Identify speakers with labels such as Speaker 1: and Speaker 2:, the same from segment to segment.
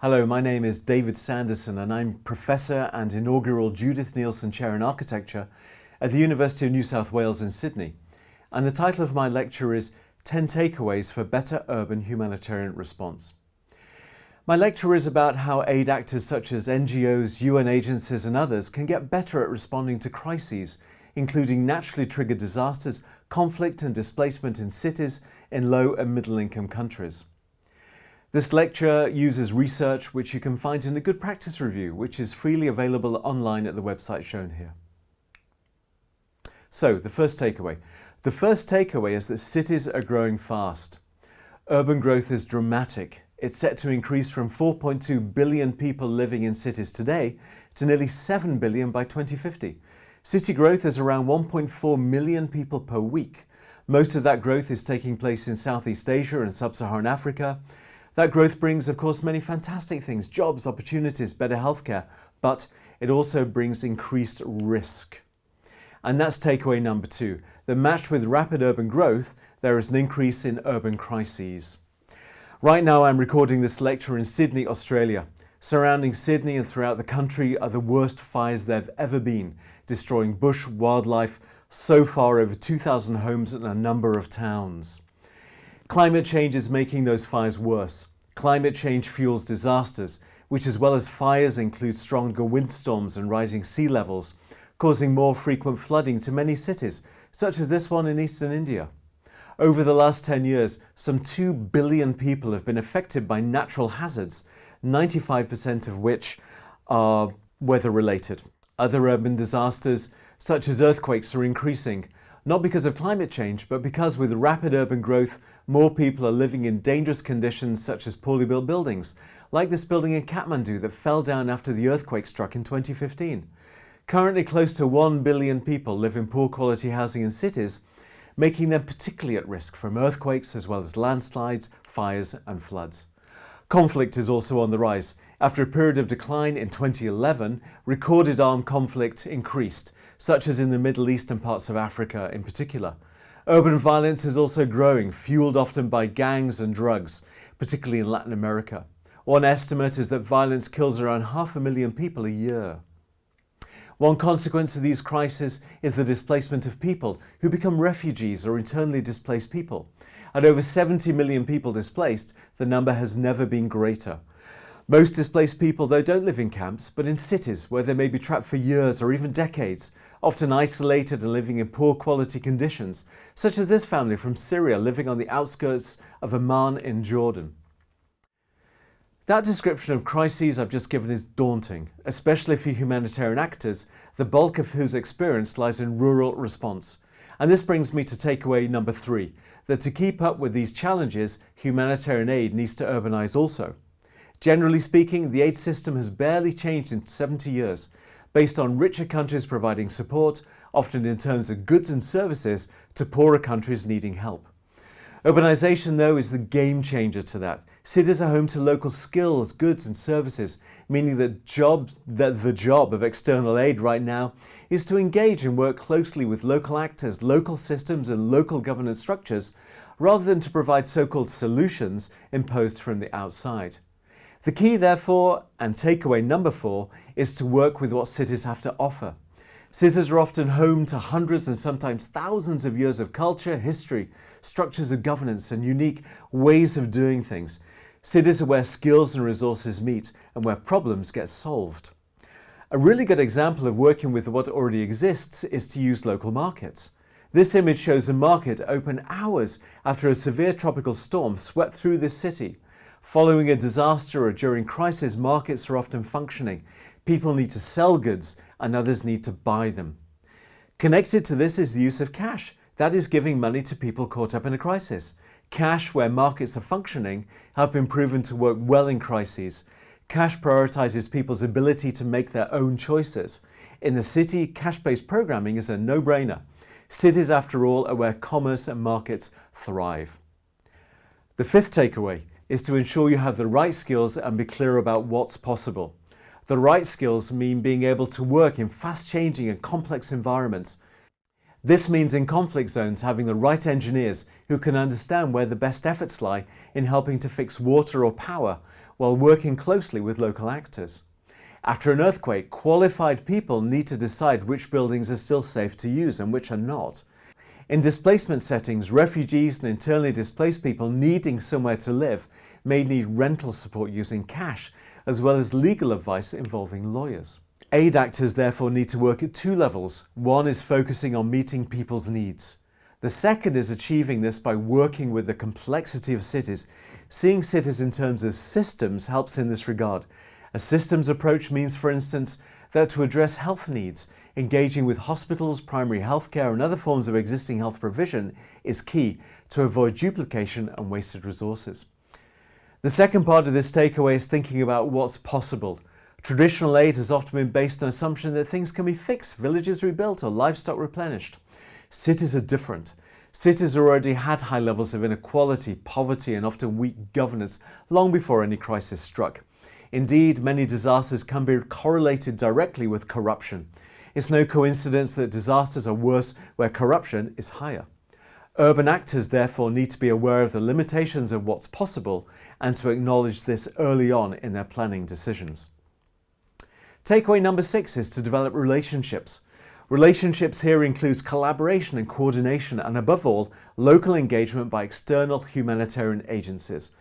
Speaker 1: Hello, my name is David Sanderson and I'm Professor and inaugural Judith Neilson Chair in Architecture at the University of New South Wales in Sydney. And the title of my lecture is 10 Takeaways for Better Urban Humanitarian Response. My lecture is about how aid actors such as NGOs, UN agencies and others can get better at responding to crises, including naturally triggered disasters, conflict and displacement in cities in low and middle income countries. This lecture uses research which you can find in a good practice review, which is freely available online at the website shown here. So, the first takeaway. The first takeaway is that cities are growing fast. Urban growth is dramatic. It's set to increase from 4.2 billion people living in cities today to nearly 7 billion by 2050. City growth is around 1.4 million people per week. Most of that growth is taking place in Southeast Asia and Sub-Saharan Africa. That growth brings, of course, many fantastic things, jobs, opportunities, better healthcare, but it also brings increased risk. And that's takeaway number 2, that matched with rapid urban growth, there is an increase in urban crises. Right now I'm recording this lecture in Sydney, Australia. Surrounding Sydney and throughout the country are the worst fires there have ever been, destroying bush, wildlife, so far over 2,000 homes and a number of towns. Climate change is making those fires worse. Climate change fuels disasters, which as well as fires include stronger windstorms and rising sea levels, causing more frequent flooding to many cities, such as this one in eastern India. Over the last 10 years, some 2 billion people have been affected by natural hazards, 95% of which are weather-related. Other urban disasters, such as earthquakes, are increasing, not because of climate change, but because with rapid urban growth, more people are living in dangerous conditions such as poorly built buildings, like this building in Kathmandu that fell down after the earthquake struck in 2015. Currently, close to 1 billion people live in poor quality housing in cities, making them particularly at risk from earthquakes as well as landslides, fires and floods. Conflict is also on the rise. After a period of decline in 2011, recorded armed conflict increased, such as in the Middle East and parts of Africa in particular. Urban violence is also growing, fueled often by gangs and drugs, particularly in Latin America. One estimate is that violence kills around 500,000 people a year. One consequence of these crises is the displacement of people who become refugees or internally displaced people. At over 70 million people displaced, the number has never been greater. Most displaced people, though, don't live in camps, but in cities where they may be trapped for years or even decades, often isolated and living in poor quality conditions, such as this family from Syria living on the outskirts of Amman in Jordan. That description of crises I've just given is daunting, especially for humanitarian actors, the bulk of whose experience lies in rural response. And this brings me to takeaway number 3, that to keep up with these challenges, humanitarian aid needs to urbanise also. Generally speaking, the aid system has barely changed in 70 years, based on richer countries providing support, often in terms of goods and services, to poorer countries needing help. Urbanisation, though, is the game changer to that. Cities are home to local skills, goods and services, meaning that the job of external aid right now is to engage and work closely with local actors, local systems and local governance structures, rather than to provide so-called solutions imposed from the outside. The key, therefore, and takeaway number 4, is to work with what cities have to offer. Cities are often home to hundreds and sometimes thousands of years of culture, history, structures of governance and unique ways of doing things. Cities are where skills and resources meet and where problems get solved. A really good example of working with what already exists is to use local markets. This image shows a market open hours after a severe tropical storm swept through this city. Following a disaster or during crisis, markets are often functioning. People need to sell goods and others need to buy them. Connected to this is the use of cash. That is giving money to people caught up in a crisis. Cash, where markets are functioning, have been proven to work well in crises. Cash prioritises people's ability to make their own choices. In the city, cash-based programming is a no-brainer. Cities, after all, are where commerce and markets thrive. The 5th takeaway is to ensure you have the right skills and be clear about what's possible. The right skills mean being able to work in fast-changing and complex environments. This means in conflict zones having the right engineers who can understand where the best efforts lie in helping to fix water or power, while working closely with local actors. After an earthquake, qualified people need to decide which buildings are still safe to use and which are not. In displacement settings, refugees and internally displaced people needing somewhere to live may need rental support using cash, as well as legal advice involving lawyers. Aid actors therefore need to work at two levels. One is focusing on meeting people's needs. The second is achieving this by working with the complexity of cities. Seeing cities in terms of systems helps in this regard. A systems approach means, for instance, that to address health needs, engaging with hospitals, primary healthcare and other forms of existing health provision is key to avoid duplication and wasted resources. The second part of this takeaway is thinking about what's possible. Traditional aid has often been based on the assumption that things can be fixed, villages rebuilt or livestock replenished. Cities are different. Cities already had high levels of inequality, poverty and often weak governance long before any crisis struck. Indeed, many disasters can be correlated directly with corruption. It's no coincidence that disasters are worse where corruption is higher. Urban actors therefore need to be aware of the limitations of what's possible and to acknowledge this early on in their planning decisions. Takeaway number 6 is to develop relationships. Relationships here includes collaboration and coordination and above all, local engagement by external humanitarian agencies.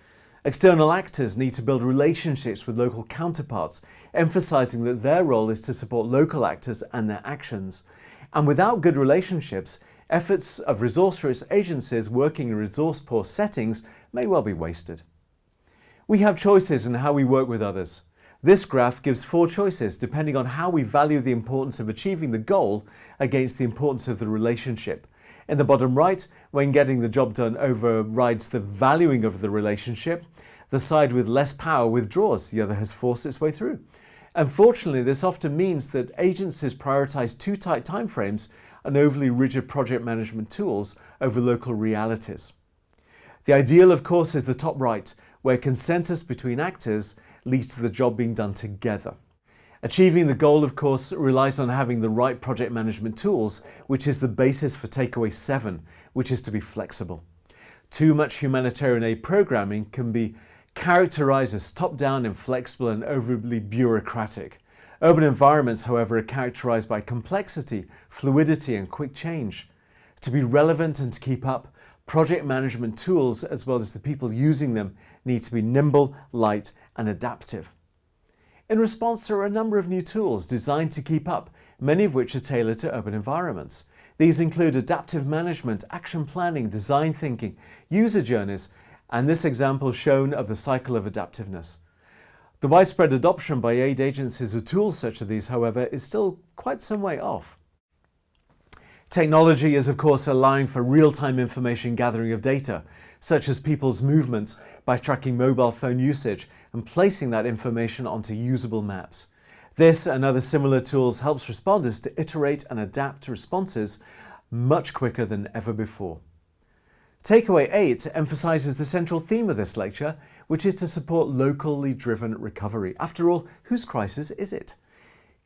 Speaker 1: External actors need to build relationships with local counterparts, emphasising that their role is to support local actors and their actions. And without good relationships, efforts of resource-rich agencies working in resource-poor settings may well be wasted. We have choices in how we work with others. This graph gives 4 choices depending on how we value the importance of achieving the goal against the importance of the relationship. In the bottom right, when getting the job done overrides the valuing of the relationship, the side with less power withdraws, the other has forced its way through. Unfortunately, this often means that agencies prioritise too tight timeframes and overly rigid project management tools over local realities. The ideal, of course, is the top right, where consensus between actors leads to the job being done together. Achieving the goal, of course, relies on having the right project management tools, which is the basis for takeaway 7, which is to be flexible. Too much humanitarian aid programming can be characterised as top-down, inflexible and overly bureaucratic. Urban environments, however, are characterised by complexity, fluidity and quick change. To be relevant and to keep up, project management tools, as well as the people using them, need to be nimble, light and adaptive. In response, there are a number of new tools designed to keep up, many of which are tailored to urban environments. These include adaptive management, action planning, design thinking, user journeys, and this example shown of the cycle of adaptiveness. The widespread adoption by aid agencies of tools such as these, however, is still quite some way off. Technology is, of course, allowing for real-time information gathering of data, such as people's movements, by tracking mobile phone usage and placing that information onto usable maps. This and other similar tools helps responders to iterate and adapt responses much quicker than ever before. Takeaway 8 emphasises the central theme of this lecture, which is to support locally driven recovery. After all, whose crisis is it?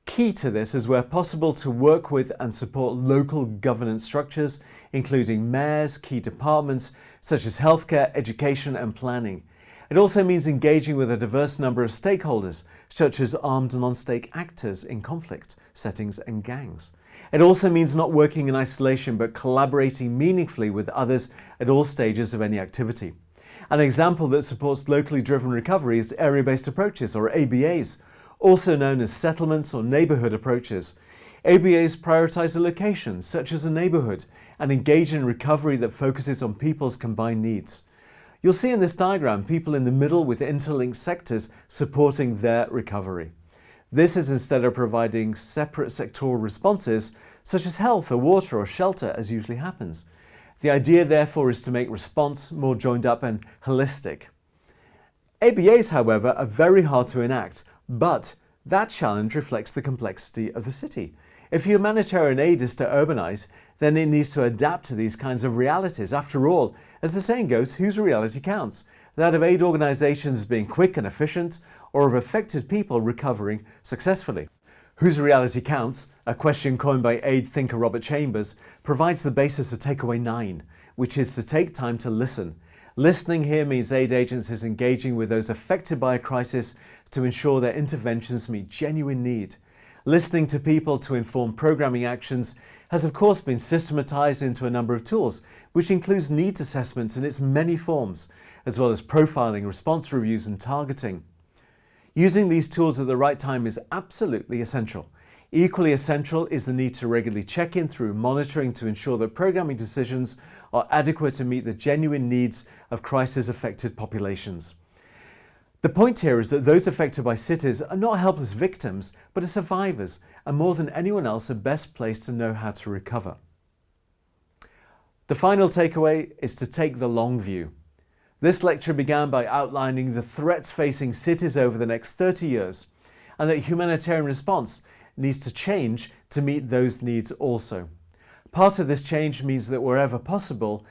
Speaker 1: Key to this is where possible to work with and support local governance structures, including mayors, key departments such as healthcare, education and planning. It also means engaging with a diverse number of stakeholders, such as armed and non-state actors in conflict settings and gangs. It also means not working in isolation but collaborating meaningfully with others at all stages of any activity. An example that supports locally driven recovery is area-based approaches, or ABAs, also known as settlements or neighbourhood approaches. ABAs prioritise a location, such as a neighbourhood, and engage in recovery that focuses on people's combined needs. You'll see in this diagram people in the middle with interlinked sectors supporting their recovery. This is instead of providing separate sectoral responses, such as health or water or shelter, as usually happens. The idea, therefore, is to make response more joined up and holistic. ABAs, however, are very hard to enact, but that challenge reflects the complexity of the city. If humanitarian aid is to urbanise, then it needs to adapt to these kinds of realities. After all, as the saying goes, whose reality counts? That of aid organisations being quick and efficient, or of affected people recovering successfully? Whose reality counts, a question coined by aid thinker Robert Chambers, provides the basis of takeaway 9, which is to take time to listen. Listening here means aid agencies engaging with those affected by a crisis to ensure their interventions meet genuine need. Listening to people to inform programming actions has of course been systematised into a number of tools, which includes needs assessments in its many forms, as well as profiling, response reviews and targeting. Using these tools at the right time is absolutely essential. Equally essential is the need to regularly check in through monitoring to ensure that programming decisions are adequate to meet the genuine needs of crisis-affected populations. The point here is that those affected by cities are not helpless victims, but are survivors, and more than anyone else are best placed to know how to recover. The final takeaway is to take the long view. This lecture began by outlining the threats facing cities over the next 30 years, and that humanitarian response needs to change to meet those needs also. Part of this change means that wherever possible,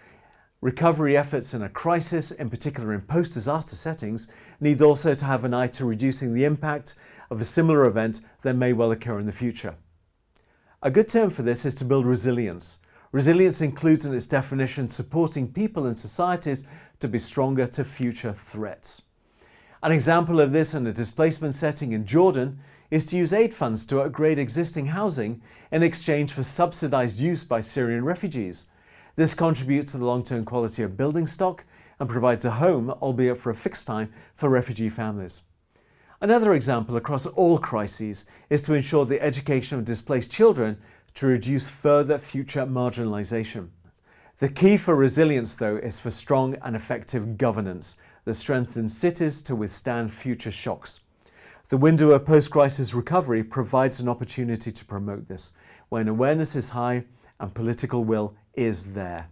Speaker 1: recovery efforts in a crisis, in particular in post-disaster settings, need also to have an eye to reducing the impact of a similar event that may well occur in the future. A good term for this is to build resilience. Resilience includes in its definition supporting people and societies to be stronger to future threats. An example of this in a displacement setting in Jordan is to use aid funds to upgrade existing housing in exchange for subsidised use by Syrian refugees. This contributes to the long-term quality of building stock and provides a home, albeit for a fixed time, for refugee families. Another example across all crises is to ensure the education of displaced children to reduce further future marginalisation. The key for resilience, though, is for strong and effective governance that strengthens cities to withstand future shocks. The window of post-crisis recovery provides an opportunity to promote this, when awareness is high and political will is there.